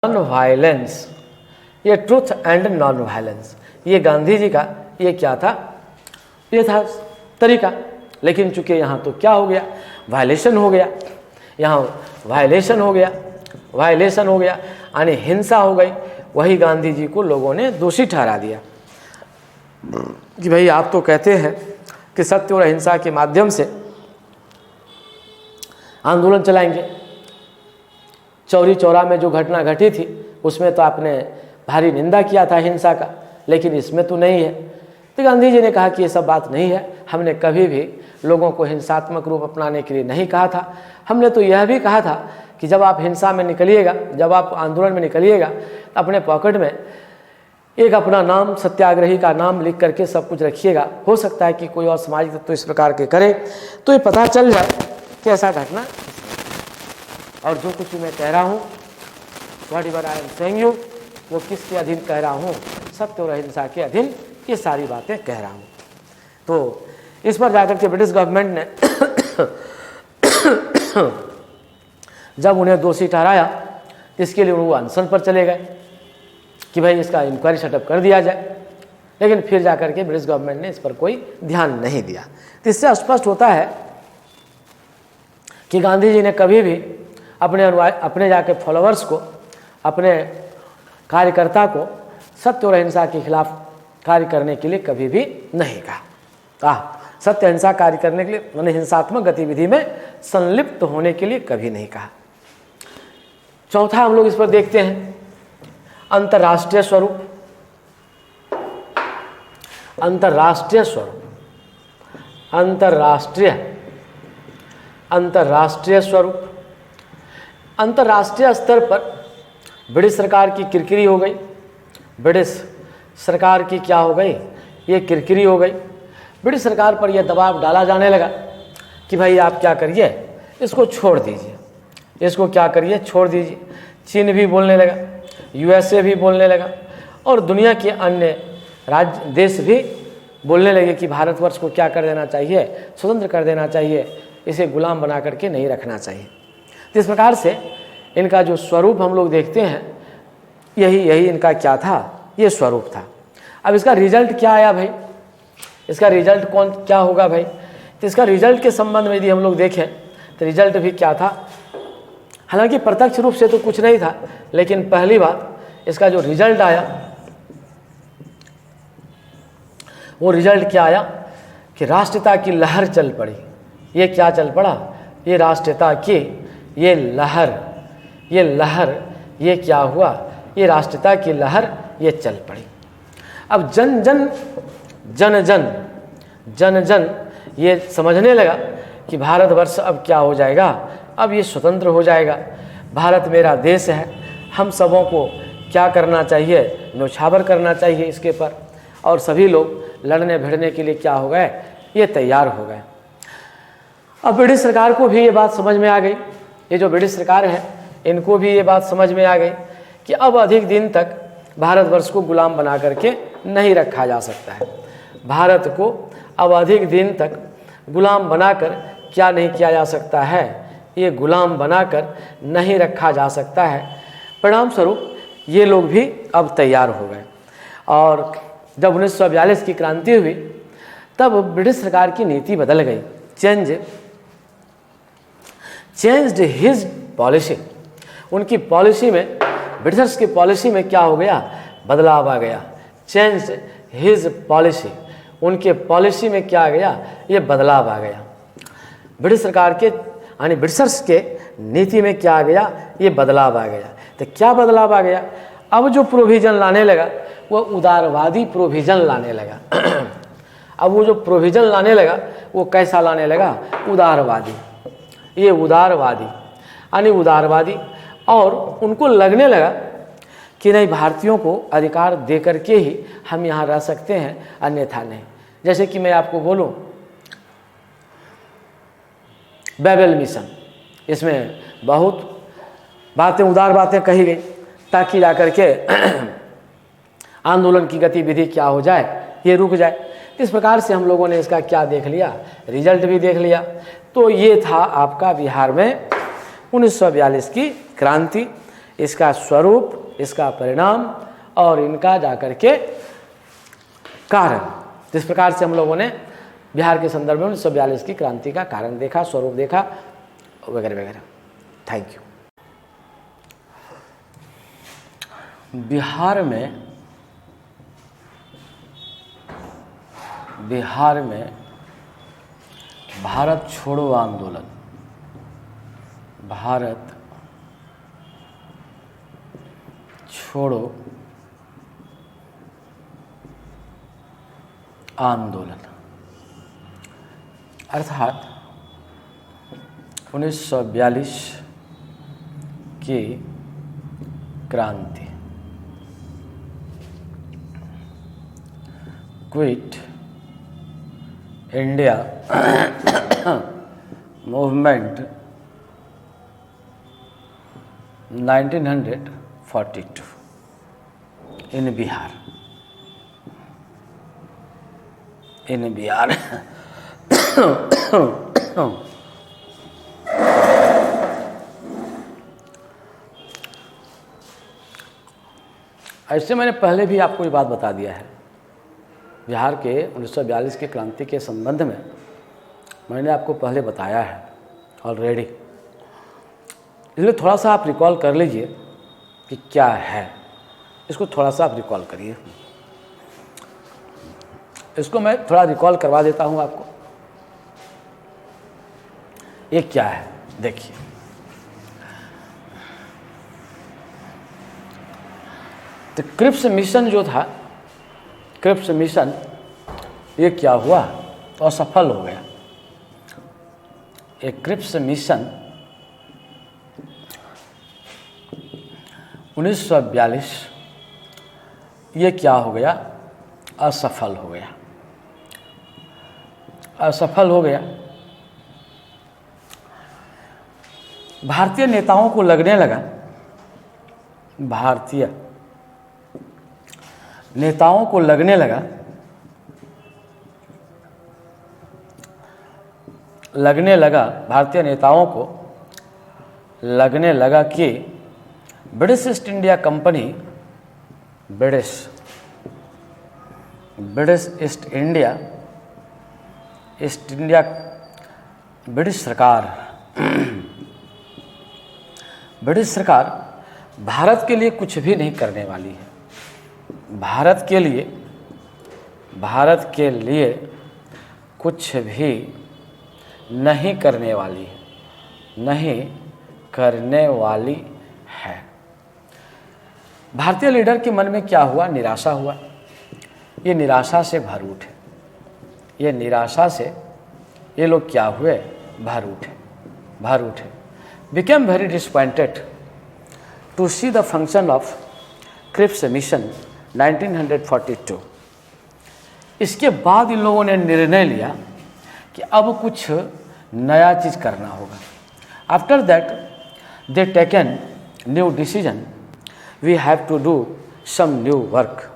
Non violence, ये truth and non violence, ये गांधी जी का ये क्या था, ये था तरीका। लेकिन चूंकि यहाँ तो क्या हो गया, वायलेशन हो गया, यहाँ वायलेशन हो गया, वायलेशन हो गया यानी हिंसा हो गई। वही गांधी जी को लोगों ने दोषी ठहरा दिया कि भाई आप तो कहते हैं कि सत्य और अहिंसा के माध्यम से आंदोलन चलाएंगे। चौरी चौरा में जो घटना घटी थी उसमें तो आपने भारी निंदा किया था हिंसा का, लेकिन इसमें तो नहीं है। तो गांधी जी ने कहा कि ये सब बात नहीं है। हमने कभी भी लोगों को हिंसात्मक रूप अपनाने के लिए नहीं कहा था। हमने तो यह भी कहा था कि जब आप हिंसा में निकलिएगा, जब आप आंदोलन में निकलिएगा तो अपने पॉकेट में एक अपना नाम, सत्याग्रही का नाम लिख करके सब कुछ रखिएगा। हो सकता है कि कोई और सामाजिक तत्व इस प्रकार के करे तो ये पता चल जाए कि ऐसा घटना। और जो कुछ मैं कह रहा हूँ, what ever I am saying you, वो किसके अधीन कह रहा हूँ, सत्य और अहिंसा के अधीन ये सारी बातें कह रहा हूँ। तो इस पर जाकर के ब्रिटिश गवर्नमेंट ने जब उन्हें दोषी ठहराया, इसके लिए वो अनशन पर चले गए कि भाई इसका इंक्वायरी सेटअप कर दिया जाए। लेकिन फिर जाकर के ब्रिटिश गवर्नमेंट ने इस पर कोई ध्यान नहीं दिया। तो इससे स्पष्ट होता है कि गांधी जी ने कभी भी अपने जाके फॉलोअर्स को, अपने कार्यकर्ता को सत्य और अहिंसा के खिलाफ कार्य करने के लिए कभी भी नहीं कहा। सत्य अहिंसा कार्य करने के लिए, मैंने हिंसात्मक गतिविधि में संलिप्त होने के लिए कभी नहीं कहा। चौथा हम लोग इस पर देखते हैं अंतर्राष्ट्रीय स्वरूप। अंतर्राष्ट्रीय स्वरूप, अंतर्राष्ट्रीय स्वरूप। अंतर्राष्ट्रीय स्तर पर ब्रिटिश सरकार की किरकिरी हो गई। ब्रिटिश सरकार की क्या हो गई, ये किरकिरी हो गई। ब्रिटिश सरकार पर यह दबाव डाला जाने लगा कि भाई आप क्या करिए, इसको छोड़ दीजिए, इसको क्या करिए, छोड़ दीजिए। चीन भी बोलने लगा, यूएसए भी बोलने लगा और दुनिया के अन्य देश भी बोलने लगे कि भारतवर्ष को क्या कर देना चाहिए, स्वतंत्र कर देना चाहिए, इसे गुलाम बना करके नहीं रखना चाहिए। तो इस प्रकार से इनका जो स्वरूप हम लोग देखते हैं, यही इनका क्या था, ये स्वरूप था। अब इसका रिजल्ट क्या आया भाई, इसका रिजल्ट क्या होगा भाई। तो इसका रिजल्ट के संबंध में यदि हम लोग देखें तो रिजल्ट भी क्या था, हालांकि प्रत्यक्ष रूप से तो कुछ नहीं था, लेकिन पहली बात इसका जो रिजल्ट आया, वो रिजल्ट क्या आया कि राष्ट्रीयता की लहर चल पड़ी। ये क्या चल पड़ा, ये राष्ट्रीयता की ये लहर, ये क्या हुआ, ये राष्ट्रीयता की लहर ये चल पड़ी। अब जन जन ये समझने लगा कि भारतवर्ष अब क्या हो जाएगा, अब ये स्वतंत्र हो जाएगा, भारत मेरा देश है, हम सबों को क्या करना चाहिए, न्योछावर करना चाहिए इसके पर। और सभी लोग लड़ने भिड़ने के लिए क्या हो गए, ये तैयार हो गए। अब ब्रिटिश सरकार को भी ये बात समझ में आ गई, ये जो ब्रिटिश सरकार है इनको भी ये बात समझ में आ गई कि अब अधिक दिन तक भारतवर्ष को गुलाम बना करके नहीं रखा जा सकता है। भारत को अब अधिक दिन तक गुलाम बनाकर क्या नहीं किया जा सकता है, ये गुलाम बनाकर नहीं रखा जा सकता है। परिणाम स्वरूप ये लोग भी अब तैयार हो गए। और जब 1942 की क्रांति हुई तब ब्रिटिश सरकार की नीति बदल गई, चेंज्ड हिज पॉलिसी। उनकी पॉलिसी में, ब्रिटिशर्स की पॉलिसी में क्या हो गया, बदलाव आ गया। चेंज्ड हिज पॉलिसी, उनके पॉलिसी में क्या आ गया, ये बदलाव आ गया। ब्रिटिश सरकार के यानी ब्रिटिशर्स के नीति में क्या आ गया, ये बदलाव आ गया। तो क्या बदलाव आ गया, अब जो प्रोविजन लाने लगा वो उदारवादी प्रोविजन लाने लगा। अब वो जो प्रोविजन लाने लगा वो कैसा लाने लगा, उदारवादी। ये उदारवादी यानी उदारवादी, और उनको लगने लगा कि नहीं, भारतीयों को अधिकार दे करके ही हम यहाँ रह सकते हैं, अन्यथा नहीं। जैसे कि मैं आपको बोलूँ बेबल मिशन, इसमें बहुत बातें, उदार बातें कही गई ताकि जाकर के आंदोलन की गतिविधि क्या हो जाए, ये रुक जाए। इस प्रकार से हम लोगों ने इसका क्या देख लिया, रिजल्ट भी देख लिया। तो ये था आपका बिहार में 1942 की क्रांति। इसका स्वरूप, इसका परिणाम और इनका जाकर के कारण। जिस प्रकार से हम लोगों ने बिहार के संदर्भ में 1942 की क्रांति का कारण देखा, स्वरूप देखा वगैरह वगैरह। Thank you. बिहार में भारत छोड़ो आंदोलन, भारत छोड़ो आंदोलन अर्थात 1942 की क्रांति, क्विट इंडिया मूवमेंट 1942 इन बिहार। ऐसे मैंने पहले भी आपको ये बात बता दिया है। बिहार के 1942 की क्रांति के संबंध में मैंने आपको पहले बताया है ऑलरेडी, इसलिए थोड़ा सा आप रिकॉल कर लीजिए कि क्या है। इसको थोड़ा सा आप रिकॉल करिए। इसको मैं थोड़ा रिकॉल करवा देता हूं आपको। ये क्या है देखिए। तो क्रिप्स मिशन जो था, क्रिप्स मिशन ये क्या हुआ, असफल हो गया। एक क्रिप्स मिशन 1942 ये क्या हो गया, असफल हो गया। असफल हो गया। भारतीय नेताओं को लगने लगा, भारतीय नेताओं को लगने लगा भारतीय नेताओं को लगने लगा कि British east India company, British east India British सरकार भारत के लिए कुछ भी नहीं करने वाली है। भारत के लिए कुछ भी नहीं करने वाली है। भारतीय लीडर के मन में क्या हुआ, निराशा हुआ। ये निराशा से भर उठे। ये निराशा से ये लोग क्या हुए, भर उठे। Became very disappointed to see the function of Cripps Mission 1942। इसके बाद इन लोगों ने निर्णय लिया कि अब कुछ नया चीज करना होगा। After that they taken new decision, we have to do some new work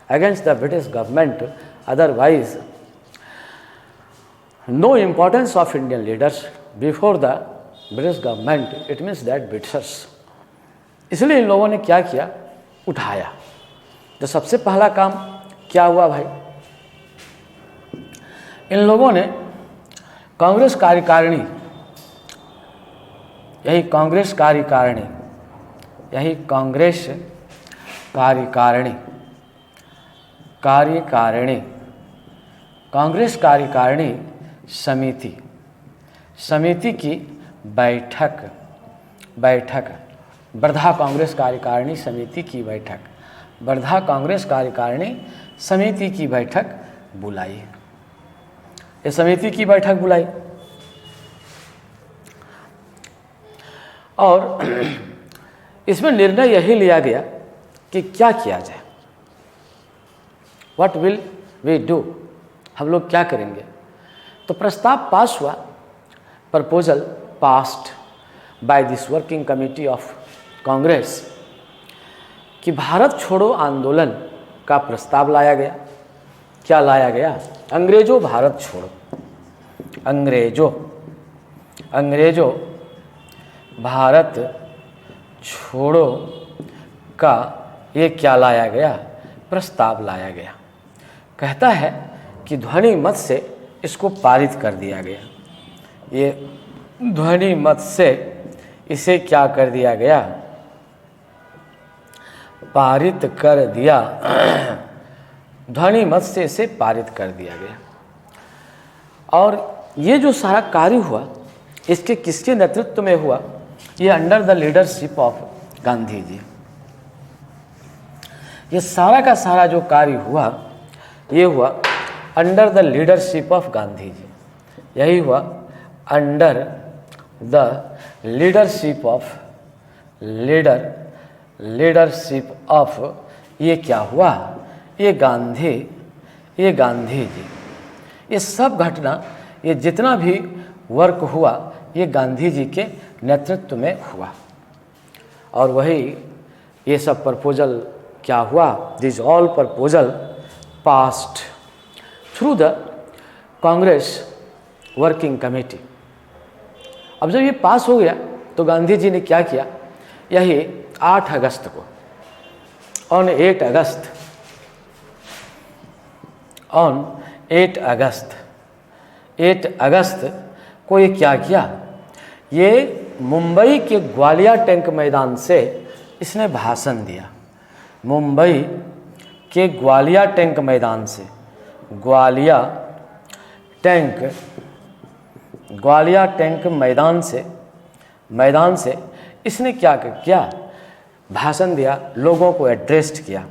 against the British government, otherwise no importance of Indian leaders before the British government, it means that Britishers। इसलिए इन लोगों ने क्या किया, उठाया। तो सबसे पहला काम क्या हुआ भाई, इन लोगों ने कांग्रेस कार्यकारिणी, कांग्रेस कार्यकारिणी समिति की बैठक वर्धा कांग्रेस कार्यकारिणी समिति की बैठक बुलाई। ये समिति की बैठक बुलाई और इसमें निर्णय यही लिया गया कि क्या किया जाए, व्हाट विल वी डू, हम लोग क्या करेंगे। तो प्रस्ताव पास हुआ, proposal passed by this working committee of Congress, कि भारत छोड़ो आंदोलन का प्रस्ताव लाया गया। क्या लाया गया, अंग्रेजों भारत छोड़ो, अंग्रेजों भारत छोड़ो का ये क्या लाया गया, प्रस्ताव लाया गया। कहता है कि ध्वनि मत से इसको पारित कर दिया गया। ये ध्वनि मत से इसे क्या कर दिया गया, पारित कर दिया। ध्वनि मत से इसे पारित कर दिया गया। और ये जो सारा कार्य हुआ इसके किसके नेतृत्व में हुआ, ये under the leadership of Gandhi ji. ये सारा का सारा जो कार्य हुआ ये हुआ under the leadership of Gandhi ji. यही हुआ अंडर द लीडरशिप ऑफ ये क्या हुआ, ये गांधी जी। ये सब घटना, ये जितना भी वर्क हुआ ये गांधी जी के नेतृत्व में हुआ। और वही ये सब प्रपोजल क्या हुआ, this all proposal passed through the Congress working committee. अब जब ये पास हो गया तो गांधी जी ने क्या किया, यही 8 अगस्त को, ऑन 8 अगस्त को ये क्या किया, ये मुंबई के ग्वालिया टैंक मैदान से इसने भाषण दिया। मुंबई के ग्वालिया टैंक मैदान से, ग्वालिया टैंक मैदान से इसने क्या किया, भाषण दिया, लोगों को एड्रेस्ड किया।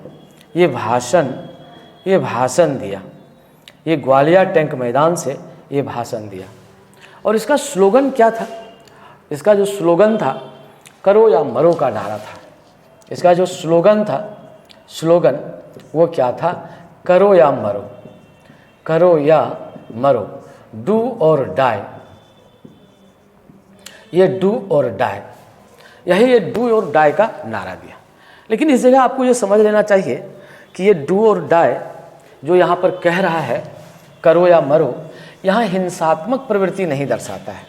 ये भाषण दिया, ये ग्वालिया टैंक मैदान से ये भाषण दिया। और इसका स्लोगन क्या था, इसका जो स्लोगन था करो या मरो का नारा था। इसका जो स्लोगन वो क्या था, करो या मरो, डू और डाई। ये डू और डाई, यही ये डू और डाई का नारा दिया। लेकिन इस जगह आपको ये समझ लेना चाहिए कि ये डू और डाई जो यहाँ पर कह रहा है, करो या मरो, यहाँ हिंसात्मक प्रवृत्ति नहीं दर्शाता है।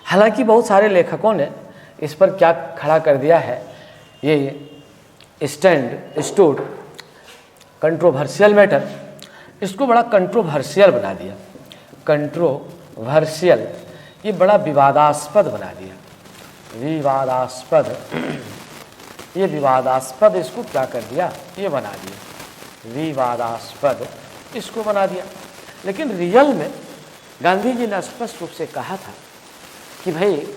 हालांकि बहुत सारे लेखकों ने इस पर क्या खड़ा कर दिया है, ये स्टूड कंट्रोवर्शियल मैटर, इसको बड़ा कंट्रोवर्शियल बना दिया। कंट्रोवर्शियल, ये बड़ा विवादास्पद बना दिया। ये विवादास्पद इसको क्या कर दिया, ये बना दिया, विवादास्पद इसको बना दिया। लेकिन रियल में गांधी जी ने स्पष्ट रूप से कहा था कि भाई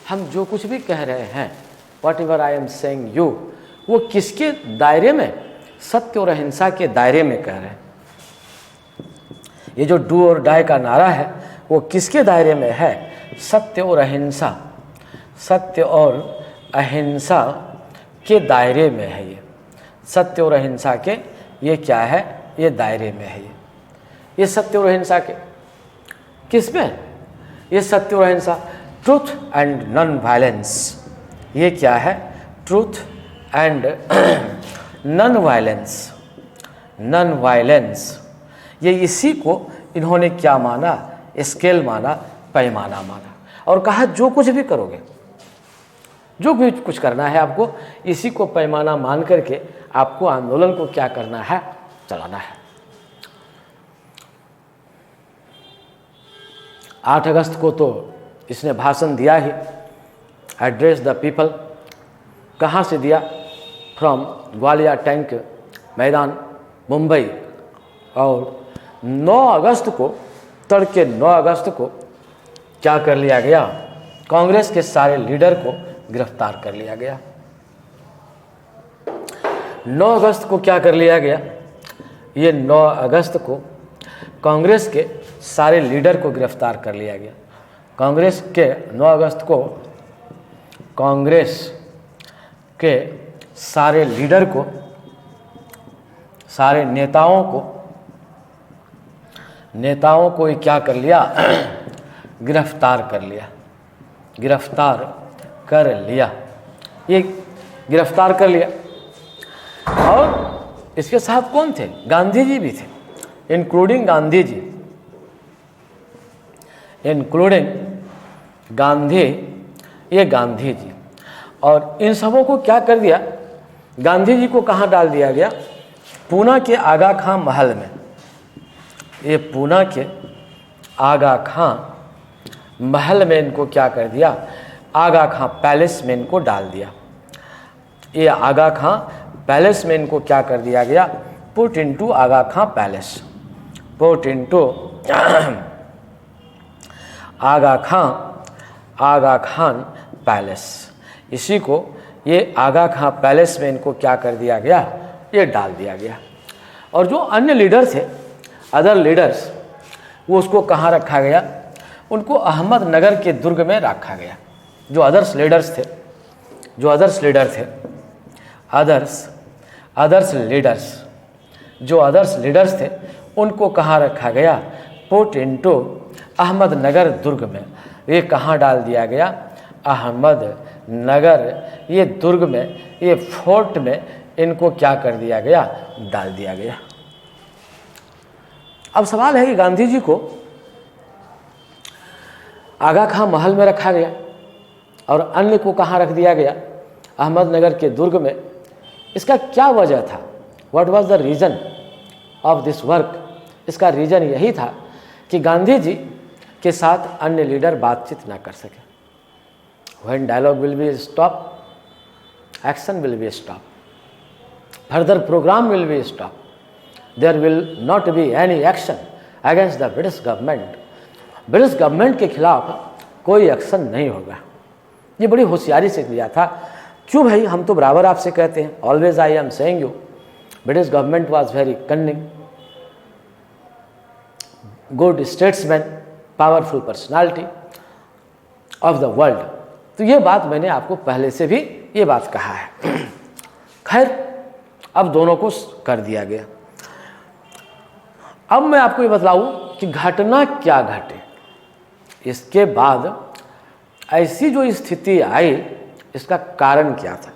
हम जो कुछ भी कह रहे हैं, what ever I am saying you, वो किसके दायरे में, सत्य और अहिंसा के दायरे में कह रहे हैं। ये जो डू और डाई का नारा है वो किसके दायरे में है, सत्य और अहिंसा के दायरे में है। ये सत्य और अहिंसा के ये क्या है, ये दायरे में है। ये सत्य और अहिंसा के किस में, ये सत्य और अहिंसा, ट्रूथ एंड नॉन वायलेंस। ये क्या है, ट्रूथ एंड नॉन वायलेंस। ये इसी को इन्होंने क्या माना, स्केल माना, पैमाना माना। और कहा जो कुछ भी करोगे, जो भी कुछ करना है आपको, इसी को पैमाना मान करके आपको आंदोलन को क्या करना है, चलाना है। 8 अगस्त को तो इसने भाषण दिया ही, एड्रेस द पीपल। कहाँ से दिया, फ्रॉम ग्वालियर टैंक मैदान, मुंबई। और 9 अगस्त को, तड़के 9 अगस्त को क्या कर लिया गया, कांग्रेस के सारे लीडर को गिरफ्तार कर लिया गया। 9 अगस्त को क्या कर लिया गया, ये 9 अगस्त को कांग्रेस के सारे लीडर को गिरफ्तार कर लिया गया। कांग्रेस के 9 अगस्त को कांग्रेस के सारे लीडर को, सारे नेताओं को ये क्या कर लिया, गिरफ्तार कर लिया। ये गिरफ्तार कर लिया। और इसके साथ कौन थे, गांधी जी भी थे, इंक्लूडिंग गांधी जी। और इन सबों को क्या कर दिया, गांधी जी को कहाँ डाल दिया गया? पूना के आगा खां महल में। ये पूना के आगा खां महल में इनको क्या कर दिया? आगा खां पैलेस में इनको डाल दिया। ये आगा खां पैलेस में इनको क्या कर दिया गया? पुट इनटू आगा खां पैलेस, पुट इनटू आगा खान पैलेस। इसी को ये आगा खां पैलेस में इनको क्या कर दिया गया? ये डाल दिया गया। और जो अन्य लीडर थे, अदर लीडर्स, वो उसको कहाँ रखा गया? उनको अहमदनगर के दुर्ग में रखा गया। जो अदर्स लीडर्स थे, जो अदर्स लीडर थे, अदर्स लीडर्स थे, उनको कहाँ रखा गया? पुट इनटू अहमदनगर दुर्ग में। ये कहाँ डाल दिया गया? अहमदनगर ये दुर्ग में, ये फोर्ट में इनको क्या कर दिया गया? डाल दिया गया। अब सवाल है कि गांधी जी को आगा खां महल में रखा गया और अन्य को कहाँ रख दिया गया? अहमदनगर के दुर्ग में। इसका क्या वजह था? What was the reason of this work? इसका रीज़न यही था कि गांधी जी के साथ अन्य लीडर बातचीत ना कर सके। When dialogue will be stop, action will be stop, further programme will be stop, there will not be any action against the British government. British government के खिलाफ कोई एक्शन नहीं होगा। ये बड़ी होशियारी से लिया था। क्यों भाई? हम तो बराबर आपसे कहते हैं, always I am saying you, British government was very cunning, good statesman, powerful personality of the world. तो ये बात मैंने आपको पहले से भी ये बात कहा है। खैर, अब दोनों को कर दिया गया। अब मैं आपको ये बतलाऊं कि घटना क्या घटे। इसके बाद ऐसी जो स्थिति आई, इसका कारण क्या था?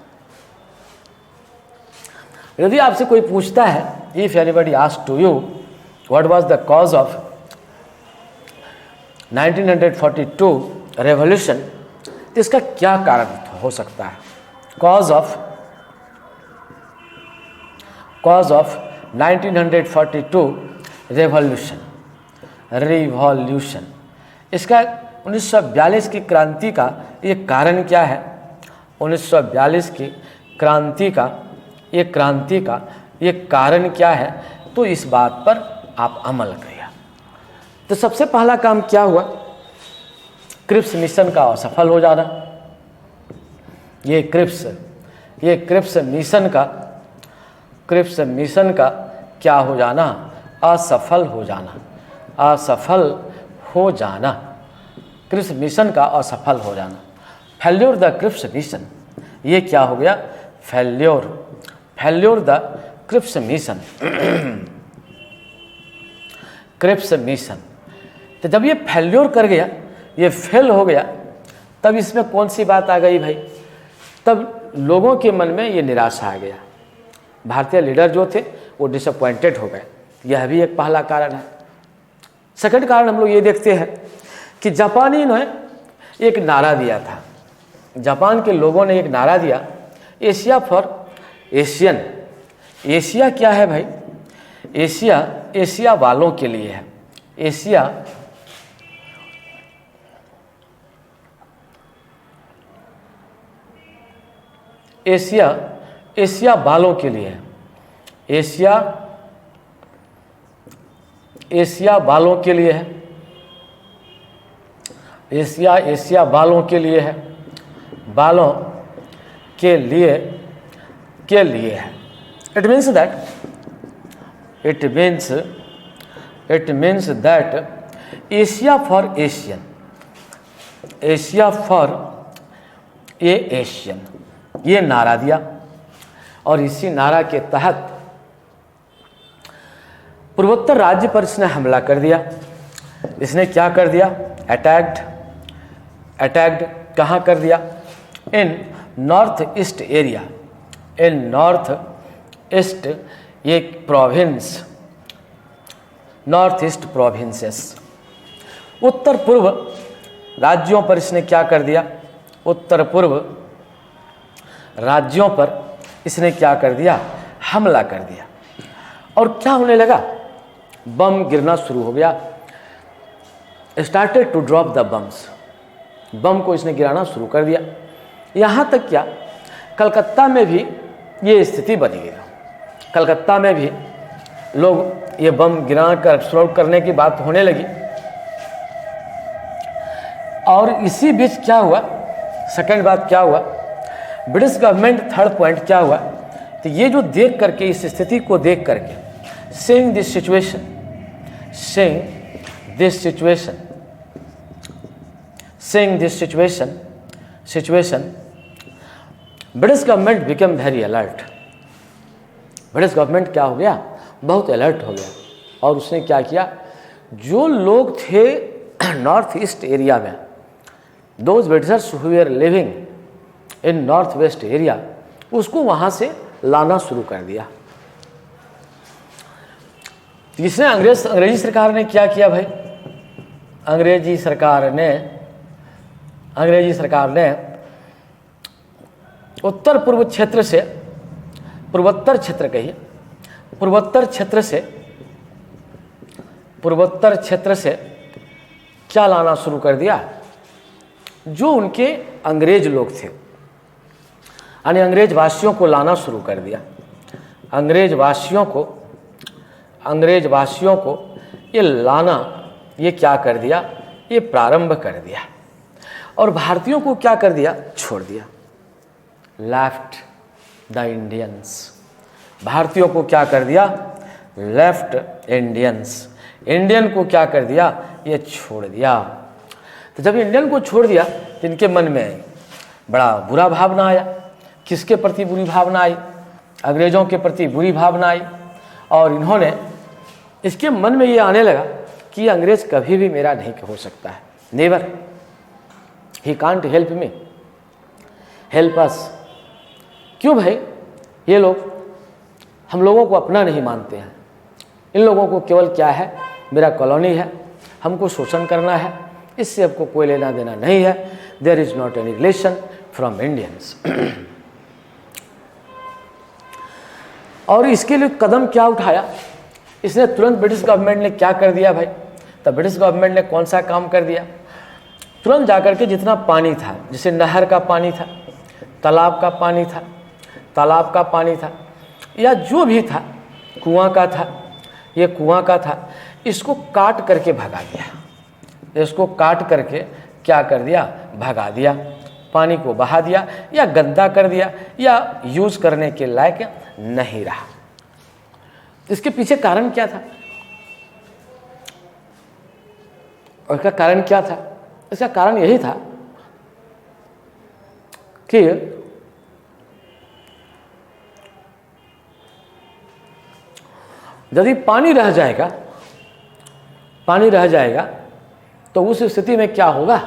यदि आपसे कोई पूछता है, if anybody asks to you what was the cause of 1942 revolution, तो इसका क्या कारण हो सकता है? कॉज ऑफ 1942 रेवोल्यूशन, इसका 1942 की क्रांति का ये कारण क्या है? 1942 की क्रांति का ये कारण क्या है? तो इस बात पर आप अमल करिए। तो सबसे पहला काम क्या हुआ? क्रिप्स मिशन का असफल हो जाना। ये क्रिप्स मिशन का क्या हो जाना? असफल हो जाना। क्रिप्स मिशन का असफल हो जाना। फेल्योर द क्रिप्स मिशन, ये क्या हो गया? Failure the Cripps mission. Cripps mission, तो जब ये फेल्योर कर गया, ये फेल हो गया, तब इसमें कौन सी बात आ गई भाई? तब लोगों के मन में ये निराशा आ गया। भारतीय लीडर जो थे वो डिसअपॉइंटेड हो गए। यह भी एक पहला कारण है। सेकंड कारण हम लोग ये देखते हैं कि जापानी ने एक नारा दिया था। जापान के लोगों ने एक नारा दिया, एशिया फॉर एशियन। एशिया क्या है भाई? एशिया वालों के लिए है। एशिया वालों के लिए है। एशिया वालों के लिए है। एशिया वालों के लिए है। वालों के लिए है। It means that Asia for Asian, Asian, ये नारा दिया। और इसी नारा के तहत पूर्वोत्तर राज्य पर इसने हमला कर दिया। इसने क्या कर दिया? अटैक्ड कहाँ कर दिया? इन नॉर्थ ईस्ट एरिया, इन नॉर्थ ईस्ट, ये प्रोविंस, नॉर्थ ईस्ट प्रोविंसेस, उत्तर पूर्व राज्यों पर इसने क्या कर दिया? उत्तर पूर्व राज्यों पर इसने क्या कर दिया, हमला कर दिया। और क्या होने लगा, बम गिरना शुरू हो गया। Started to drop the bombs, bomb को इसने गिराना शुरू कर दिया। यहाँ तक क्या, कलकत्ता में भी ये स्थिति बनी गई। कलकत्ता में भी लोग ये बम गिरा कर एक्सप्लोड करने की बात होने लगी। और इसी बीच क्या हुआ, सेकंड बात क्या हुआ, ब्रिटिश गवर्नमेंट, थर्ड पॉइंट क्या हुआ, तो ये जो देख करके, इस स्थिति को देख करके, seeing this situation, British government become very alert. British government क्या हो गया, बहुत अलर्ट हो गया। और उसने क्या किया, जो लोग थे नॉर्थ ईस्ट एरिया में, those Britishers who were living in north west area, उसको वहाँ से लाना शुरू कर दिया। इसने अंग्रेजी सरकार ने क्या किया भाई, अंग्रेजी सरकार ने उत्तर पूर्व क्षेत्र से, पूर्वोत्तर क्षेत्र से क्या लाना शुरू कर दिया, जो उनके अंग्रेज लोग थे, यानी अंग्रेज वासियों को लाना शुरू कर दिया। अंग्रेज वासियों को ये लाना, ये क्या कर दिया, ये प्रारंभ कर दिया। और भारतीयों को क्या कर दिया, छोड़ दिया। लेफ्ट द इंडियंस, भारतीयों को क्या कर दिया, लेफ्ट इंडियंस, इंडियन को क्या कर दिया, ये छोड़ दिया। तो जब इंडियन को छोड़ दिया तो इनके मन में बड़ा बुरा भावना आया। किसके प्रति बुरी भावना आई, अंग्रेजों के प्रति बुरी भावना आई। और इन्होंने, इसके मन में ये आने लगा कि अंग्रेज कभी भी मेरा नहीं हो सकता है, never, he can't help me, help us. क्यों भाई, ये लोग हम लोगों को अपना नहीं मानते हैं, इन लोगों को केवल क्या है, मेरा कॉलोनी है, हमको शोषण करना है, इससे आपको कोई लेना देना नहीं है। There is not any relation from Indians. और इसके लिए कदम क्या उठाया इसने, तुरंत ब्रिटिश गवर्नमेंट ने क्या कर दिया भाई, तो ब्रिटिश गवर्नमेंट ने कौन सा काम कर दिया, तुरंत जाकर के जितना पानी था, जैसे नहर का पानी था, तालाब का पानी था, या जो भी था, कुआं का था, ये कुआं का था, इसको काट करके भगा दिया। इसको काट करके क्या कर दिया, भगा दिया, पानी को बहा दिया, या गंदा कर दिया, या यूज करने के लायक नहीं रहा। इसके पीछे कारण क्या था, और इसका कारण क्या था, इसका कारण यही था कि यदि पानी रह जाएगा तो उस स्थिति में क्या होगा,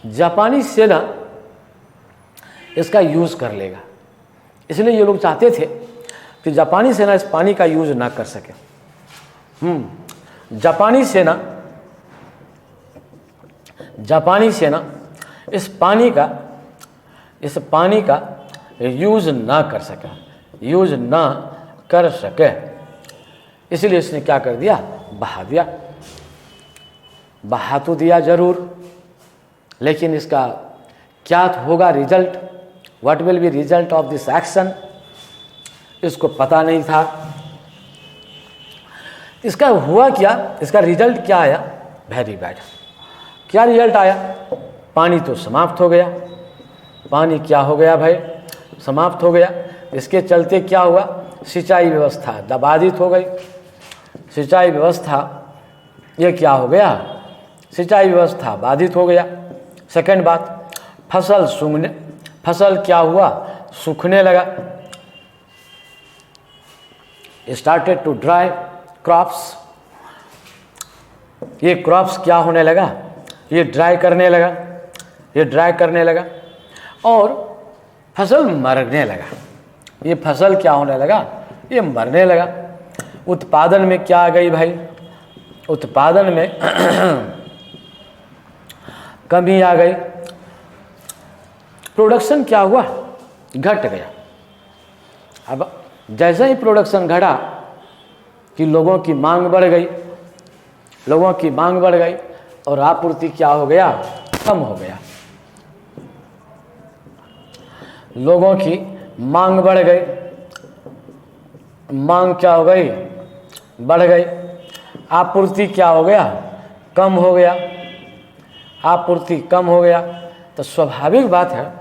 जापानी सेना इसका यूज कर लेगा। इसलिए ये लोग चाहते थे कि जापानी सेना इस पानी का यूज ना कर सके। जापानी सेना इस पानी का यूज ना कर सके, इसलिए इसने क्या कर दिया, बहा दिया। बहा तो दिया जरूर, लेकिन इसका क्या होगा result, what will be result of this action, इसको पता नहीं था। इसका हुआ क्या, इसका रिजल्ट क्या आया, वेरी बैड। क्या रिजल्ट आया, पानी तो समाप्त हो गया। पानी क्या हो गया भाई, समाप्त हो गया। इसके चलते क्या हुआ, सिंचाई व्यवस्था बाधित हो गई। सिंचाई व्यवस्था ये क्या हो गया, सिंचाई व्यवस्था बाधित हो गया। सेकंड बात, फसल क्या हुआ, सूखने लगा। स्टार्टेड टू ड्राई क्रॉप्स, ये क्रॉप्स क्या होने लगा, ये ड्राई करने लगा और फसल मरने लगा। ये फसल क्या होने लगा, ये मरने लगा। उत्पादन में क्या आ गई भाई, उत्पादन में कमी आ गई। प्रोडक्शन क्या हुआ, घट गया। अब जैसे ही प्रोडक्शन घटा कि लोगों की मांग बढ़ गई, लोगों की मांग बढ़ गई और आपूर्ति क्या हो गया, कम हो गया। लोगों की मांग बढ़ गई, मांग क्या हो गई, बढ़ गई। आपूर्ति क्या हो गया, कम हो गया। आपूर्ति कम हो गया तो स्वाभाविक बात है,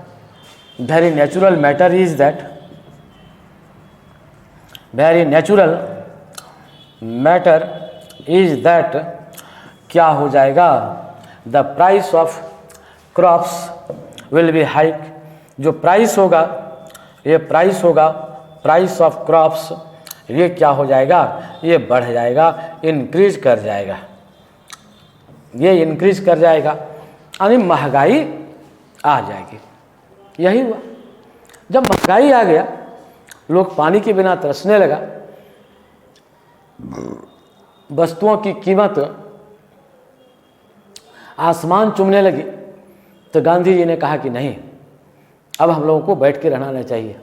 very natural matter is that, very natural matter is that क्या हो जाएगा, the price of crops will be hike. जो प्राइस होगा, ये प्राइस होगा, प्राइस ऑफ क्रॉप्स, ये क्या हो जाएगा, ये बढ़ जाएगा, इंक्रीज कर जाएगा, ये इंक्रीज कर जाएगा, यानी महंगाई आ जाएगी। यही हुआ, जब महंगाई आ गया, लोग पानी के बिना तरसने लगा, वस्तुओं की कीमत आसमान चूमने लगी, तो गांधी जी ने कहा कि नहीं, अब हम लोगों को बैठ के रहना नहीं चाहिए,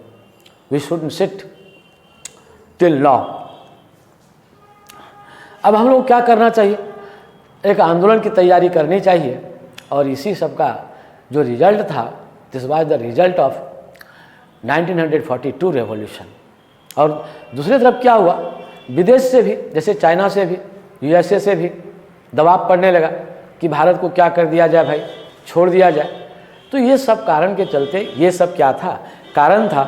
we should sit till law. अब हम लोग क्या करना चाहिए, एक आंदोलन की तैयारी करनी चाहिए। और इसी सब का जो रिजल्ट था, this was the result of 1942 revolution. और दूसरी तरफ क्या हुआ, विदेश से भी, जैसे चाइना से भी, यूएसए से भी दबाव पड़ने लगा कि भारत को क्या कर दिया जाए भाई, छोड़ दिया जाए। तो ये सब कारण के चलते, ये सब क्या था, कारण था,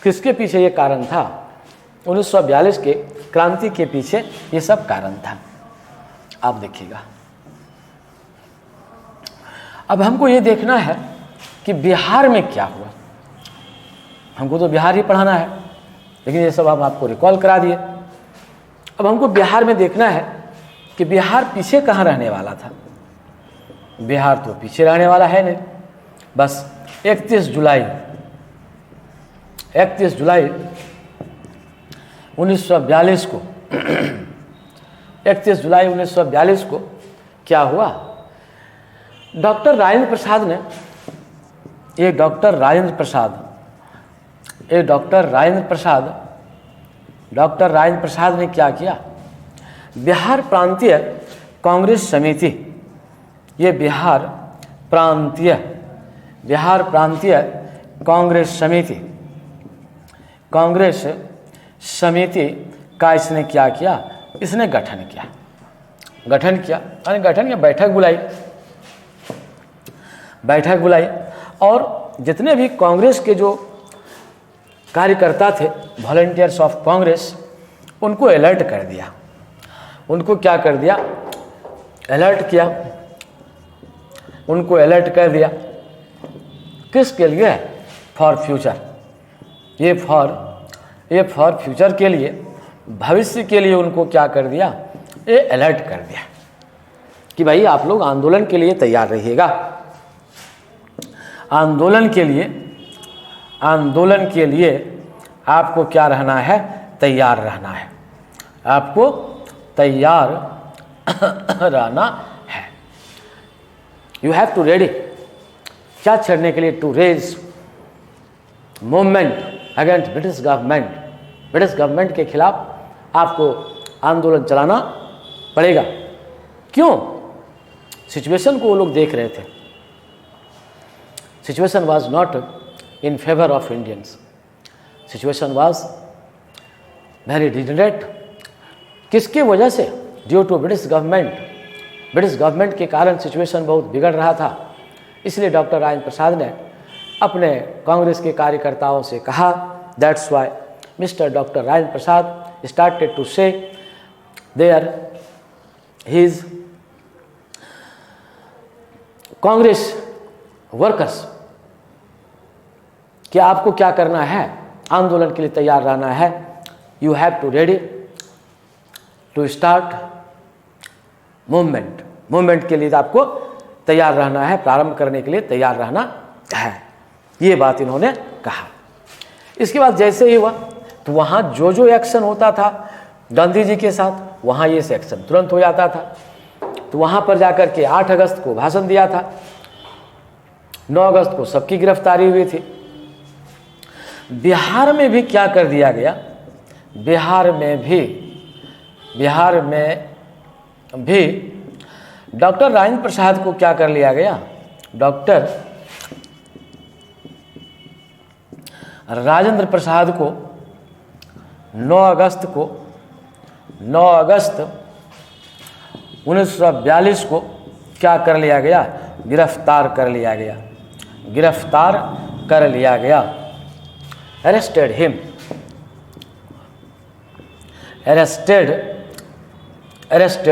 किसके पीछे ये कारण था, 1942 के क्रांति के पीछे ये सब कारण था। आप देखिएगा, अब हमको ये देखना है कि बिहार में क्या हुआ। हमको तो बिहार ही पढ़ाना है, लेकिन ये सब हम आपको रिकॉल करा दिए। अब हमको बिहार में देखना है कि बिहार पीछे कहाँ रहने वाला था। बिहार तो पीछे रहने वाला है नहीं। बस 31 जुलाई 1942 को 31 जुलाई 1942 को क्या हुआ, डॉक्टर राजेंद्र प्रसाद ने, डॉक्टर राजेंद्र प्रसाद ने क्या किया, बिहार प्रांतीय कांग्रेस समिति, ये बिहार प्रांतीय कांग्रेस समिति का इसने क्या किया, इसने गठन किया, बैठक बुलाई और जितने भी कांग्रेस के जो कार्यकर्ता थे, वॉलंटियर्स ऑफ कांग्रेस, उनको अलर्ट कर दिया। उनको क्या कर दिया, अलर्ट किया, उनको अलर्ट कर दिया। किसके लिए, फॉर फ्यूचर, ये फॉर फ्यूचर के लिए, भविष्य के लिए उनको क्या कर दिया, ये अलर्ट कर दिया कि भाई आप लोग आंदोलन के लिए तैयार रहिएगा। आंदोलन के लिए आपको क्या रहना है, तैयार रहना है, आपको तैयार रहना है। यू हैव टू रेडी, क्या छेड़ने के लिए, to raise movement against British government के खिलाफ आपको आंदोलन चलाना पड़ेगा। क्यों, सिचुएशन को वो लोग देख रहे थे। Situation was not in favour of Indians, situation was very degenerate. किसकी वजह से, ड्यू टू ब्रिटिश गवर्नमेंट के कारण सिचुएशन बहुत बिगड़ रहा था। इसलिए डॉक्टर राजेंद्र प्रसाद ने अपने कांग्रेस के कार्यकर्ताओं से कहा, that's why mister doctor Rajendra Prasad started to say their his Congress workers कि आपको क्या करना है, आंदोलन के लिए तैयार रहना है। You have to ready to start movement के लिए आपको तैयार रहना है, प्रारंभ करने के लिए तैयार रहना है। ये बात इन्होंने कहा। इसके बाद जैसे ही हुआ तो वहाँ जो एक्शन होता था गांधी जी के साथ, वहाँ ये एक्शन तुरंत हो जाता था। तो वहाँ पर जाकर के 8 अगस्त को भाषण दिया था, 9 अगस्त को सबकी गिरफ्तारी हुई थी, बिहार में भी क्या कर दिया गया, बिहार में भी डॉक्टर राजेंद्र प्रसाद को क्या कर लिया गया, डॉक्टर राजेंद्र प्रसाद को 9 अगस्त 1942 को क्या कर लिया गया, गिरफ्तार कर लिया गया, अरेस्टेड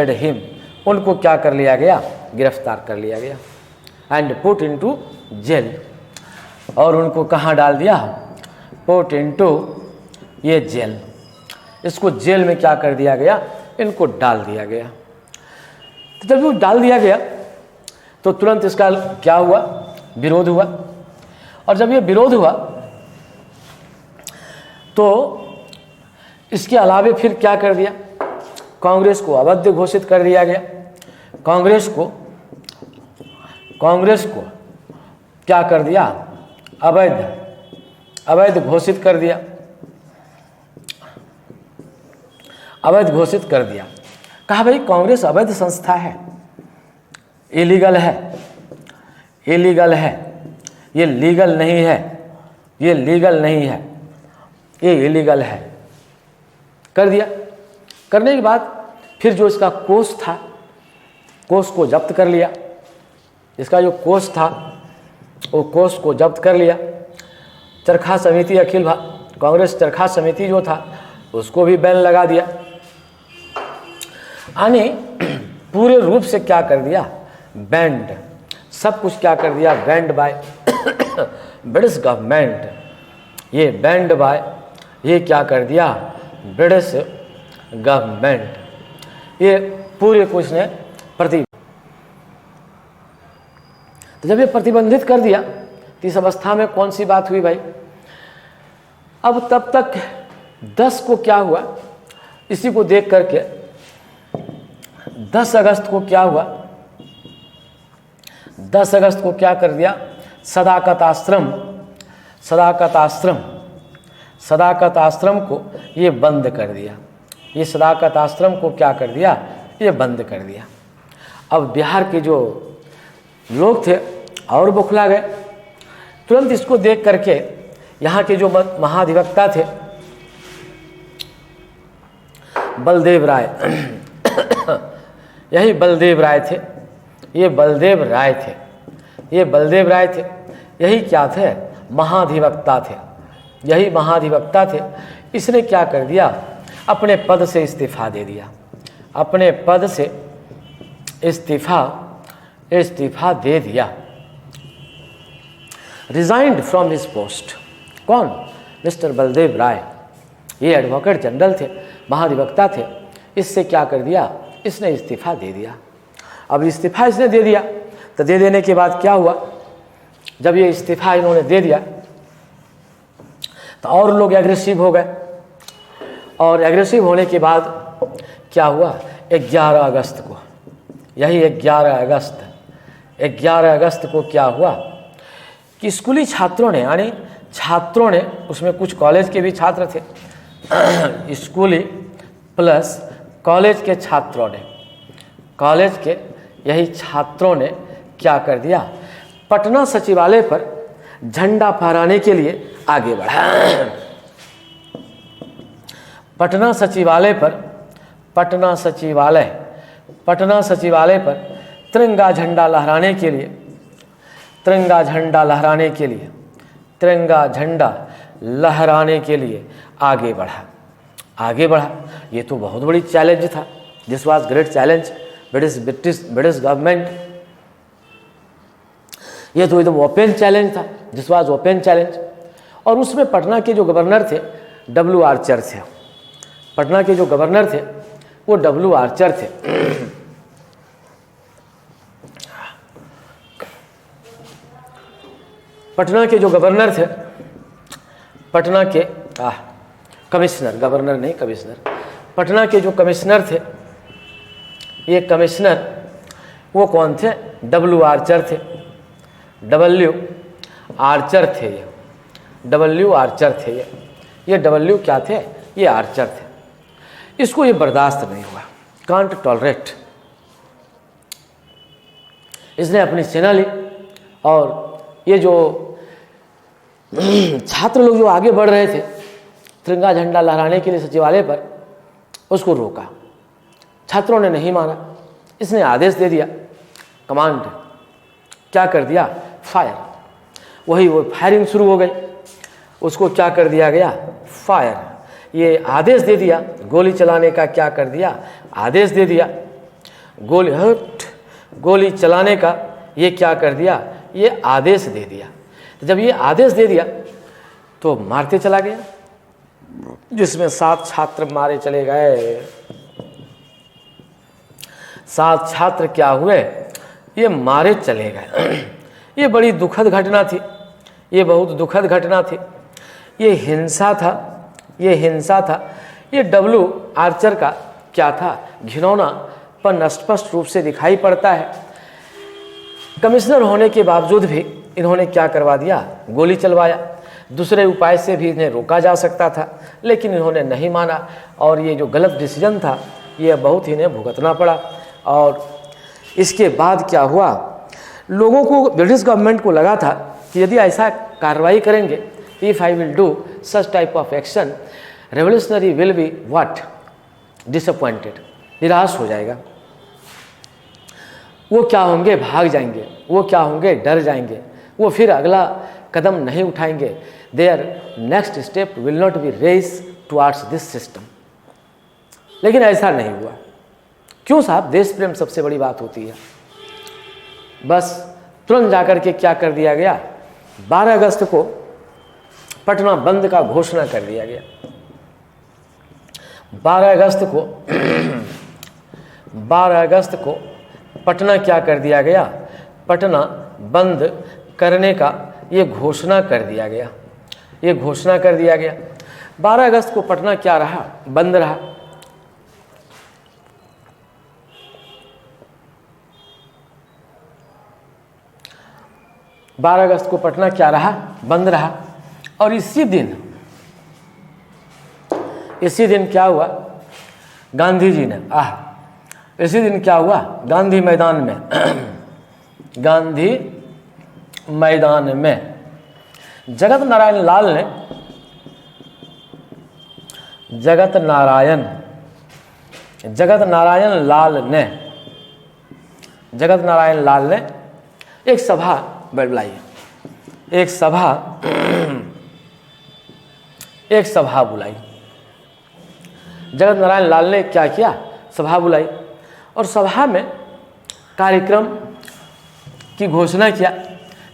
हिम, उनको क्या कर लिया गया, गिरफ्तार कर लिया गया, एंड पुट इनटू जेल, और उनको कहाँ डाल दिया, पुट इनटू ये जेल, इसको जेल में क्या कर दिया गया, इनको डाल दिया गया। तो जब वो डाल दिया गया तो तुरंत इसका क्या हुआ, विरोध हुआ, और जब ये विरोध हुआ तो इसके अलावे फिर क्या कर दिया, कांग्रेस को अवैध घोषित कर दिया गया, कांग्रेस को क्या कर दिया, अवैध घोषित कर दिया, कहा भाई कांग्रेस अवैध संस्था है, इलीगल है, ये लीगल नहीं है, ये इलीगल है, कर दिया। करने के बाद फिर जो इसका कोष था, कोष को जब्त कर लिया, इसका जो कोष था वो कोष को जब्त कर लिया। चरखा समिति, कांग्रेस चरखा समिति जो था उसको भी बैन लगा दिया, यानी पूरे रूप से क्या कर दिया, बैंड, सब कुछ क्या कर दिया, बैंड बाय ब्रिटिश गवर्नमेंट, ये बैंड बाय, ये क्या कर दिया, ब्रिटिश गवर्नमेंट, ये पूरे कुछ ने तो जब ये प्रतिबंधित कर दिया तो इस अवस्था में कौन सी बात हुई भाई, अब तब तक 10 को क्या हुआ, इसी को देख करके 10 अगस्त को क्या हुआ, 10 अगस्त को क्या कर दिया, सदाकत आश्रम को ये बंद कर दिया, ये सदाकत आश्रम को क्या कर दिया, ये बंद कर दिया। अब बिहार के जो लोग थे और बौखला गए, तुरंत इसको देख करके यहाँ के जो महाधिवक्ता थे बलदेव राय यही बलदेव राय थे, ये बलदेव राय थे, यही क्या थे, महाधिवक्ता थे, इसने क्या कर दिया, अपने पद से इस्तीफा दे दिया, इस्तीफा दे दिया, रिजाइंड फ्रॉम हिज पोस्ट। कौन, मिस्टर बलदेव राय, ये एडवोकेट जनरल थे, महाधिवक्ता थे, इससे क्या कर दिया, इसने इस्तीफा दे दिया। अब इस्तीफा इसने दे दिया तो दे देने के बाद क्या हुआ, जब ये इस्तीफा इन्होंने दे दिया तो और लोग एग्रेसिव हो गए, और एग्रेसिव होने के बाद क्या हुआ, 11 अगस्त को, यही 11 अगस्त को क्या हुआ कि स्कूली छात्रों ने, यानी छात्रों ने, उसमें कुछ कॉलेज के भी छात्र थे, स्कूली प्लस कॉलेज के छात्रों ने, यही छात्रों ने क्या कर दिया, पटना सचिवालय पर झंडा फहराने के लिए आगे बढ़ा। पटना सचिवालय पर तिरंगा झंडा लहराने के लिए आगे बढ़ा। ये तो बहुत बड़ी चैलेंज था, this was great challenge British government, ये तो एकदम ओपन चैलेंज था, दिस वाज ओपन चैलेंज। और उसमें पटना के जो गवर्नर थे W आर्चर थे, पटना के जो गवर्नर थे वो W आर्चर थे। पटना के जो गवर्नर थे, पटना के कमिश्नर, गवर्नर नहीं कमिश्नर, पटना के जो कमिश्नर थे, ये कमिश्नर वो कौन थे, W आर्चर थे, W आर्चर थे ये, डब्ल्यू आर्चर थे। ये डब्ल्यू क्या थे? ये आर्चर थे। इसको ये बर्दाश्त नहीं हुआ, कांट टॉलरेट। इसने अपनी सेना ली और ये जो छात्र लोग जो आगे बढ़ रहे थे तिरंगा झंडा लहराने के लिए सचिवालय पर, उसको रोका। छात्रों ने नहीं माना। इसने आदेश दे दिया, कमांड क्या कर दिया? फायर। वही वो फायरिंग शुरू हो गई। उसको क्या कर दिया गया? फायर। ये आदेश दे दिया गोली चलाने का। क्या कर दिया? आदेश दे दिया गोली चलाने का। ये क्या कर दिया? ये आदेश दे दिया। तो जब ये आदेश दे दिया तो मारते चला गया, जिसमें 7 छात्र मारे चले गए। 7 छात्र क्या हुए? ये मारे चले गए। ये बड़ी दुखद घटना थी। ये बहुत दुखद घटना थी। ये हिंसा था। ये हिंसा था। ये डब्ल्यू आर्चर का क्या था? घिनौना पर स्पष्ट रूप से दिखाई पड़ता है। कमिश्नर होने के बावजूद भी इन्होंने क्या करवा दिया? गोली चलवाया। दूसरे उपाय से भी इन्हें रोका जा सकता था, लेकिन इन्होंने नहीं माना और ये जो गलत डिसीजन था ये बहुत ही इन्हें भुगतना पड़ा। और इसके बाद क्या हुआ? लोगों को, ब्रिटिश गवर्नमेंट को लगा था कि यदि ऐसा कार्रवाई करेंगे, if I will do such type of action, revolutionary will be what? Disappointed, निराश हो जाएगा। वो क्या होंगे? भाग जाएंगे। वो क्या होंगे? डर जाएंगे। वो फिर अगला कदम नहीं उठाएंगे। Their next step will not be race towards this system. लेकिन ऐसा नहीं हुआ। क्यों साहब? देश प्रेम सबसे बड़ी बात होती है। बस तुरंत जाकर के क्या कर दिया गया? 12 अगस्त को पटना बंद का घोषणा कर दिया गया। 12 अगस्त को पटना क्या कर दिया गया? पटना बंद करने का ये घोषणा कर दिया गया। ये घोषणा कर दिया गया। 12 अगस्त को पटना क्या रहा? बंद रहा। बारह अगस्त को पटना क्या रहा? बंद रहा। और इसी दिन क्या हुआ? गांधी जी ने इसी दिन क्या हुआ? गांधी मैदान में जगत नारायण लाल ने एक सभा बुलाई। एक सभा बुलाई। जगत नारायण लाल ने क्या किया? सभा बुलाई और सभा में कार्यक्रम की घोषणा किया।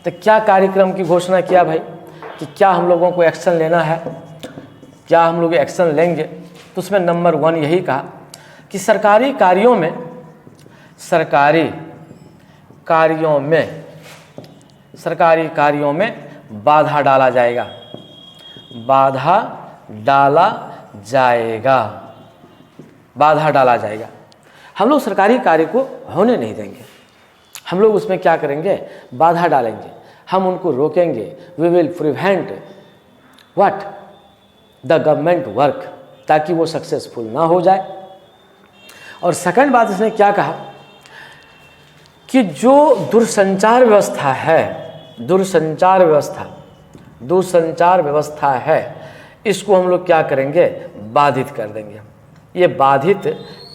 तो क्या कार्यक्रम की घोषणा किया भाई? कि क्या हम लोगों को एक्शन लेना है, क्या हम लोग एक्शन लेंगे? तो उसमें नंबर 1 यही कहा कि सरकारी कार्यों में बाधा डाला जाएगा। हम लोग सरकारी कार्य को होने नहीं देंगे। हम लोग उसमें क्या करेंगे? बाधा डालेंगे। हम उनको रोकेंगे। We will prevent what? The government work, ताकि वो सक्सेसफुल ना हो जाए। और सेकंड बात इसने क्या कहा कि जो दूरसंचार व्यवस्था है, इसको हम लोग क्या करेंगे? बाधित कर देंगे। ये बाधित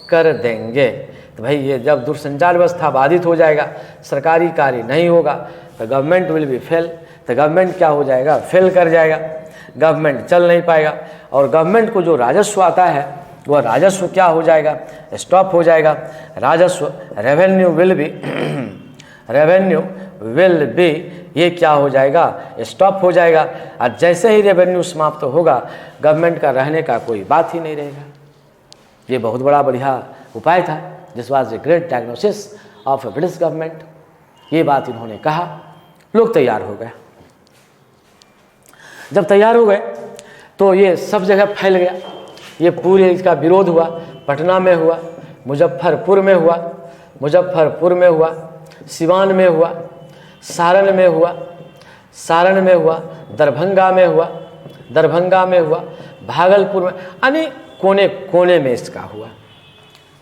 कर देंगे। तो भाई ये जब दूरसंचार व्यवस्था बाधित हो जाएगा, सरकारी कार्य नहीं होगा, तो गवर्नमेंट विल बी फेल। तो गवर्नमेंट क्या हो जाएगा? फेल कर जाएगा। गवर्नमेंट चल नहीं पाएगा और गवर्नमेंट को जो राजस्व आता है वह राजस्व क्या हो जाएगा? स्टॉप हो जाएगा। राजस्व रेवेन्यू विल बी ये क्या हो जाएगा? स्टॉप हो जाएगा। और जैसे ही रेवेन्यू समाप्त होगा, गवर्नमेंट का रहने का कोई बात ही नहीं रहेगा। ये बहुत बड़ा बढ़िया उपाय था। This was a great diagnosis of British government. ये बात इन्होंने कहा। लोग तैयार हो गए। जब तैयार हो गए तो ये सब जगह फैल गया। ये पूरे इसका विरोध हुआ। पटना में हुआ, मुजफ्फरपुर में हुआ, सिवान में हुआ, सारण में हुआ, सारण में हुआ, दरभंगा में हुआ, भागलपुर में, यानी कोने कोने में इसका हुआ।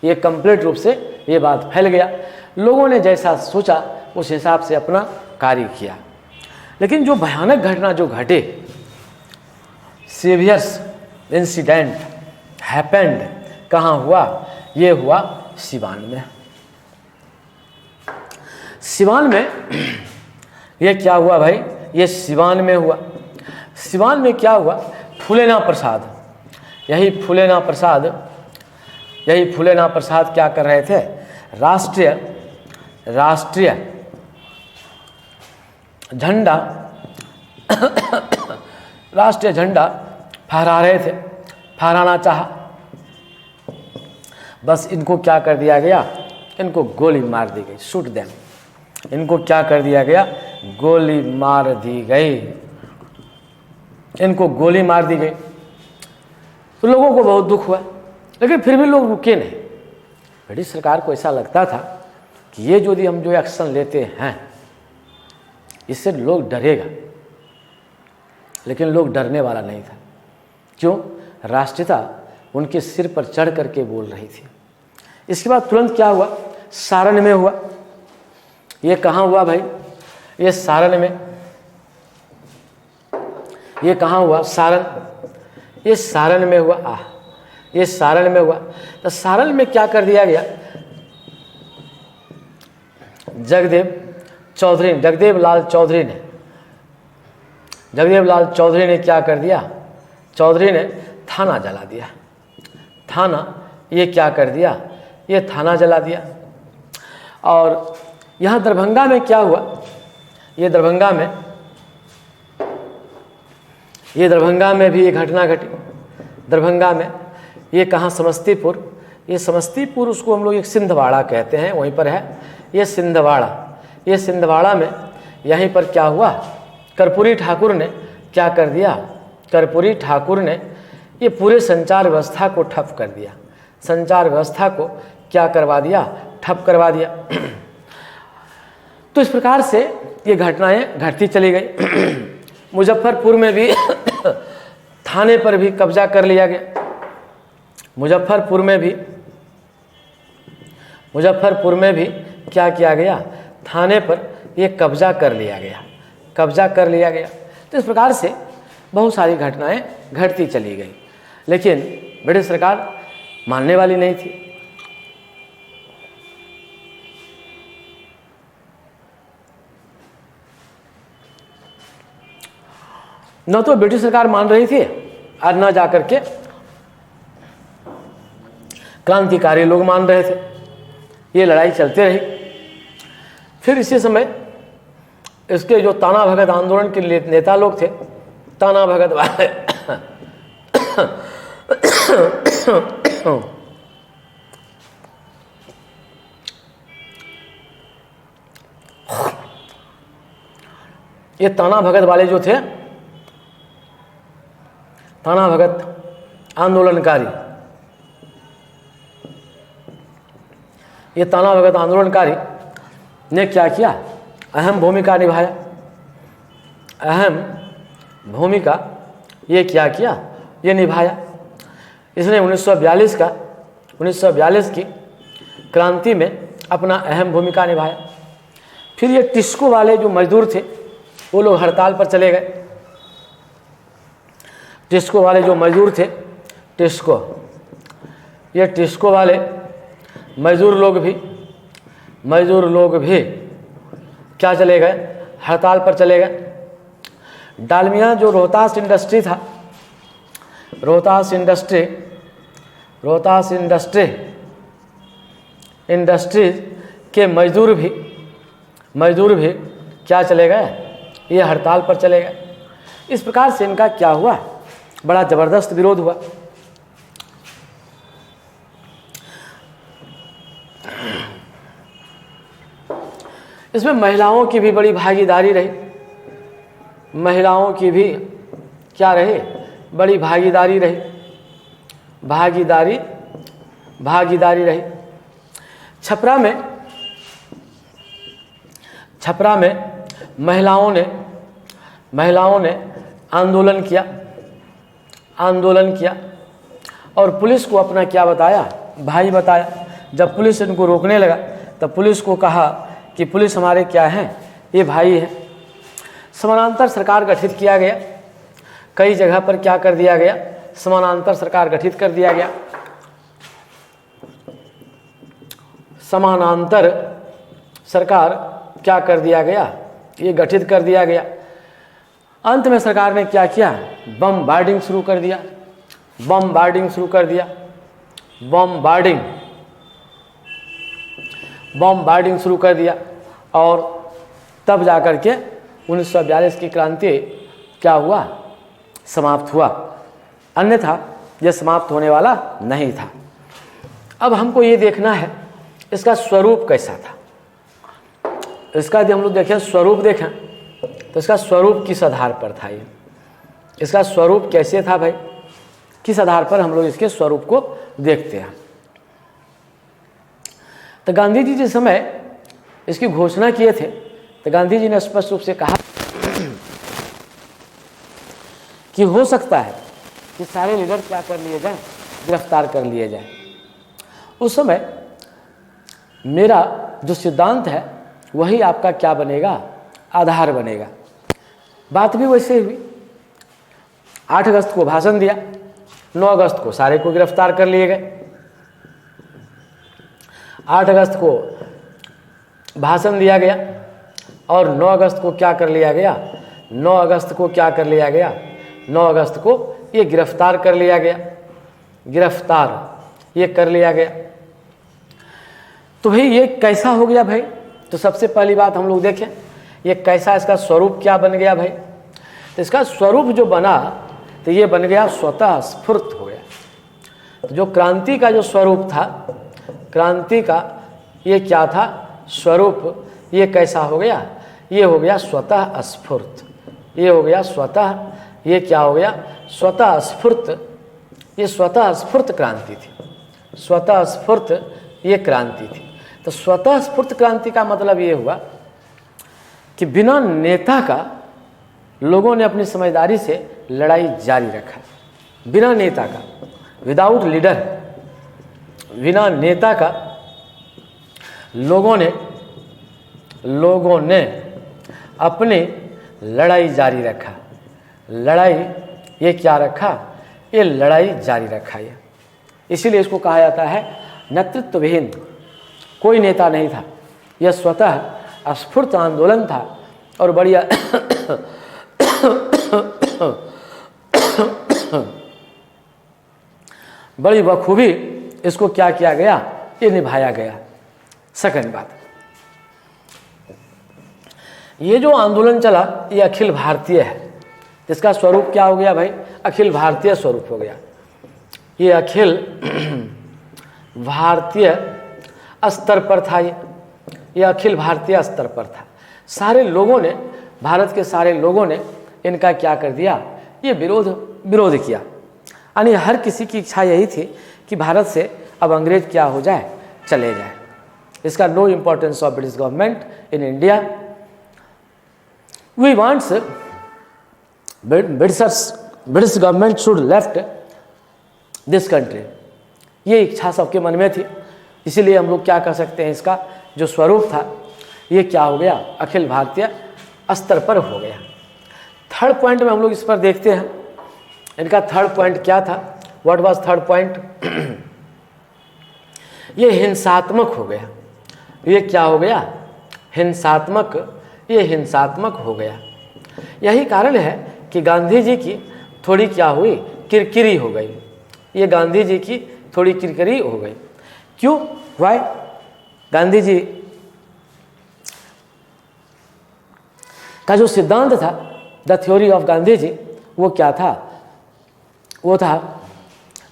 ये कंप्लीट रूप से ये बात फैल गया। लोगों ने जैसा सोचा उस हिसाब से अपना कार्य किया। लेकिन जो भयानक घटना जो घटे, सीवियर्स इंसिडेंट हैपेंड, कहाँ हुआ? ये हुआ सिवान में। सिवान में ये क्या हुआ भाई? ये सिवान में हुआ। सिवान में क्या हुआ? फूलेना प्रसाद, यही फूलेना प्रसाद क्या कर रहे थे? राष्ट्रीय झंडा फहरा रहे थे, फहराना चाहा। बस इनको क्या कर दिया गया? इनको गोली मार दी गई, शूट देम। इनको क्या कर दिया गया? गोली मार दी गई, इनको गोली मार दी गई। तो लोगों को बहुत दुख हुआ, लेकिन फिर भी लोग रुके नहीं। ब्रिटिश सरकार को ऐसा लगता था कि ये यदि हम जो एक्शन लेते हैं इससे लोग डरेगा, लेकिन लोग डरने वाला नहीं था। क्यों? राष्ट्रीयता उनके सिर पर चढ़ करके बोल रही थी। इसके बाद तुरंत क्या हुआ? सारण में हुआ। ये कहाँ हुआ भाई? ये सारण में। ये कहाँ हुआ? सारण। ये सारण में हुआ। ये सारण में हुआ। तो सारण में क्या कर दिया गया? जगदेव लाल चौधरी ने क्या कर दिया? चौधरी ने थाना जला दिया। थाना, ये क्या कर दिया? ये थाना जला दिया। और यहाँ दरभंगा में क्या हुआ? ये दरभंगा में भी ये घटना घटी। दरभंगा में ये कहाँ? समस्तीपुर। ये समस्तीपुर, उसको हम लोग एक सिंधवाड़ा कहते हैं, वहीं पर है ये सिंधवाड़ा में यहीं पर क्या हुआ? कर्पूरी ठाकुर ने क्या कर दिया? कर्पूरी ठाकुर ने ये पूरे संचार व्यवस्था को ठप कर दिया। संचार व्यवस्था को क्या करवा दिया? ठप करवा दिया। तो इस प्रकार से ये घटनाएं घटती चली गई। मुजफ्फरपुर में भी थाने पर भी कब्जा कर लिया गया। मुजफ्फरपुर में भी क्या किया गया? थाने पर ये कब्जा कर लिया गया। तो इस प्रकार से बहुत सारी घटनाएं घटती चली गई, लेकिन ब्रिटिश सरकार मानने वाली नहीं थी। न तो ब्रिटिश सरकार मान रही थी और न जाकर के क्रांतिकारी लोग मान रहे थे। ये लड़ाई चलते रही। फिर इसी समय इसके जो ताना भगत आंदोलन के नेता लोग थे, ताना भगत वाले ये ताना भगत वाले जो थे, ताना भगत आंदोलनकारी, ये ताना भगत आंदोलनकारी ने क्या किया? अहम भूमिका निभाया। अहम भूमिका ये क्या किया? ये निभाया। इसने 1942 की क्रांति में अपना अहम भूमिका निभाया। फिर ये टिस्को वाले जो मजदूर थे वो लोग हड़ताल पर चले गए। टिस्को वाले जो मजदूर थे, ये टिस्को वाले मजदूर लोग भी क्या चले गए? हड़ताल पर चले गए। डालमिया जो रोहतास इंडस्ट्री था, रोहतास इंडस्ट्री के मजदूर भी क्या चले गए? ये हड़ताल पर चले गए। इस प्रकार से इनका क्या हुआ? बड़ा जबरदस्त विरोध हुआ। इसमें महिलाओं की भी बड़ी भागीदारी रही। महिलाओं की भी क्या रही? बड़ी भागीदारी रही। छपरा में महिलाओं ने महिलाओं ने आंदोलन किया और पुलिस को अपना क्या बताया, भाई बताया। जब पुलिस इनको रोकने लगा तब पुलिस को कहा कि पुलिस हमारे क्या हैं, ये भाई हैं। समानांतर सरकार गठित किया गया, कई जगह पर क्या कर दिया गया, समानांतर सरकार गठित कर दिया गया। समानांतर सरकार क्या कर दिया गया, ये गठित कर दिया गया। अंत में सरकार ने क्या किया, बमबार्डिंग शुरू कर दिया, बमबार्डिंग शुरू कर दिया। और तब जाकर के 1942 की क्रांति क्या हुआ, समाप्त हुआ, अन्यथा यह समाप्त होने वाला नहीं था। अब हमको ये देखना है इसका स्वरूप कैसा था। इसका यदि हम लोग देखें, स्वरूप देखें तो इसका स्वरूप किस आधार पर था, ये इसका स्वरूप कैसे था भाई, किस आधार पर हम लोग इसके स्वरूप को देखते हैं। तो गांधी जी जिस समय इसकी घोषणा किए थे तो गांधी जी ने स्पष्ट रूप से कहा कि हो सकता है कि सारे लीडर क्या कर लिए जाएं, गिरफ्तार कर लिए जाएं। उस समय मेरा जो सिद्धांत है वही आपका क्या बनेगा, आधार बनेगा। बात भी वैसे हुई। 8 अगस्त को भाषण दिया, 9 अगस्त को सारे को गिरफ्तार कर लिए गए। 8 अगस्त को भाषण दिया गया और 9 अगस्त को क्या कर लिया गया, 9 अगस्त को क्या कर लिया गया, 9 अगस्त को ये गिरफ्तार कर लिया गया, गिरफ्तार ये कर लिया गया। तो भाई ये कैसा हो गया भाई, तो सबसे पहली बात हम लोग देखें ये कैसा, इसका स्वरूप क्या बन गया भाई। तो इसका स्वरूप जो बना तो ये बन गया स्वतः स्फूर्त हो गया। तो जो क्रांति का जो स्वरूप था, क्रांति का ये क्या था स्वरूप, ये कैसा हो गया, ये हो गया स्वतः स्फूर्त, ये हो गया स्वतः, ये क्या हो गया स्वतः स्फूर्त, ये स्वतः स्फूर्त क्रांति थी, स्वतः स्फूर्त ये क्रांति थी। तो स्वतः स्फूर्त क्रांति का मतलब ये हुआ कि बिना नेता का लोगों ने अपनी समझदारी से लड़ाई जारी रखा, बिना नेता का, विदाउट लीडर, बिना नेता का लोगों ने अपनी लड़ाई जारी रखा। लड़ाई ये क्या रखा, ये लड़ाई जारी रखा। ये इसीलिए इसको कहा जाता है नेतृत्वविहीन, कोई नेता नहीं था, यह स्वतः स्फूर्त आंदोलन था। और बढ़िया बड़ी बखूबी इसको क्या किया गया, ये निभाया गया। सेकंड बात, ये जो आंदोलन चला ये अखिल भारतीय है। इसका स्वरूप क्या हो गया भाई, अखिल भारतीय स्वरूप हो गया। ये अखिल भारतीय स्तर पर था, ये अखिल भारतीय स्तर पर था। सारे लोगों ने, भारत के सारे लोगों ने इनका क्या कर दिया, ये विरोध किया। यानी हर किसी की इच्छा यही थी कि भारत से अब अंग्रेज क्या हो जाए, चले जाए। इसका no importance of British government in India, we wants British government should left this country, ये इच्छा सबके मन में थी। इसीलिए हम लोग क्या कर सकते हैं, इसका जो स्वरूप था ये क्या हो गया, अखिल भारतीय स्तर पर हो गया। थर्ड पॉइंट में हम लोग इस पर देखते हैं, इनका थर्ड पॉइंट क्या था, व्हाट वाज थर्ड पॉइंट, ये हिंसात्मक हो गया। ये क्या हो गया, हिंसात्मक, ये हिंसात्मक हो गया। यही कारण है कि गांधी जी की थोड़ी क्या हुई, किरकिरी हो गई। ये गांधी जी की थोड़ी किरकिरी हो गई। क्यों, वाई, गांधी जी का जो सिद्धांत था, द थ्योरी ऑफ गांधी जी, वो क्या था, वो था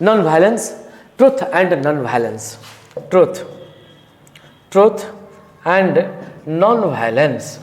non violence, truth and non violence, truth and non violence.